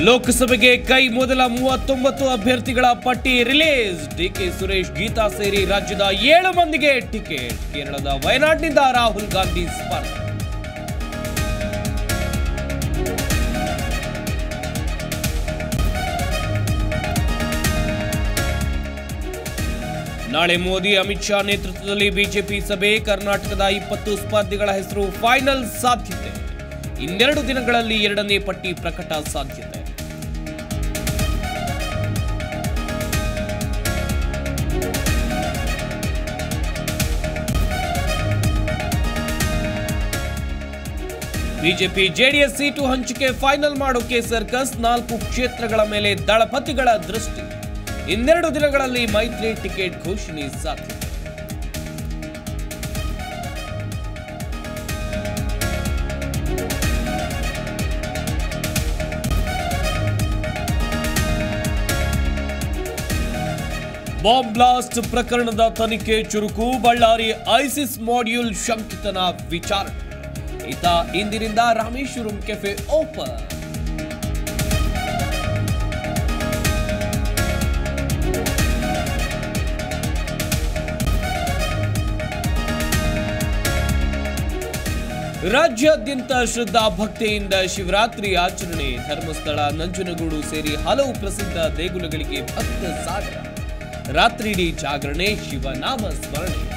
ಲೋಕಸಭೆಗೆ ಕೈ ಮೊದಲ 39 ಅಭ್ಯರ್ಥಿಗಳ ಪಟ್ಟಿ ರಿಲೀಸ್. ಡಿಕೆ ಸುರೇಶ್, ಗೀತಾ ಸೇರಿ ರಾಜ್ಯದ 7 ಮಂದಿಗೆ ಟಿಕೆಟ್. ಕೇರಳದ ವಯನಾಡ್ನಿಂದ ರಾಹುಲ್ ಗಾಂಧಿ ಸ್ಪರ್ಧೆ. ನಾಳೆ ಮೋದಿ, ಅಮಿತ್ ಶಾ ನೇತೃತ್ವದಲ್ಲಿ ಬಿಜೆಪಿ ಸಭೆ. ಕರ್ನಾಟಕದ 20 ಸ್ಪರ್ಧಿಗಳ ಹೆಸರು ಫೈನಲ್ ಸಾಧ್ಯತೆ. ಇನ್ನೆರಡು ದಿನಗಳಲ್ಲಿ 2ನೇ ಪಟ್ಟಿ ಪ್ರಕಟ ಸಾಧ್ಯತೆ. ಬಿಜೆಪಿ ಜೆಡಿಎಸ್ ಸೀಟು ಹಂಚಿಕೆ ಫೈನಲ್ ಮಾಡೋಕೆ ಸರ್ಕಸ್. 4 ಕ್ಷೇತ್ರಗಳ ಮೇಲೆ ದಳಪತಿಗಳ ದೃಷ್ಟಿ. ಇನ್ನೆರಡು ದಿನಗಳಲ್ಲಿ ಮೈತ್ರಿ ಟಿಕೆಟ್ ಘೋಷಣೆ ಸಾಧ್ಯತೆ. ಬಾಂಬ್ ಬ್ಲಾಸ್ಟ್ ಪ್ರಕರಣದ ತನಿಖೆ ಚುರುಕು. ಬಳ್ಳಾರಿ ಐಸಿಸ್ ಮಾಡ್ಯೂಲ್ ಶಂಕಿತನ ವಿಚಾರಣೆ. ಇಂದಿನಿಂದ ರಾಮೇಶ್ವರಂ ಕೆಫೆ ಓಪನ್. ರಾಜ್ಯಾದ್ಯಂತ ಶ್ರದ್ಧಾ ಭಕ್ತಿಯಿಂದ ಶಿವರಾತ್ರಿ ಆಚರಣೆ. ಧರ್ಮಸ್ಥಳ, ನಂಜನಗೂಡು ಸೇರಿ ಹಲವು ಪ್ರಸಿದ್ಧ ದೇಗುಲಗಳಿಗೆ ಭಕ್ತ ಸಾಗರ. ರಾತ್ರಿಯಿಡೀ ಜಾಗರಣೆ, ಶಿವನಾಮ ಸ್ಮರಣೆ.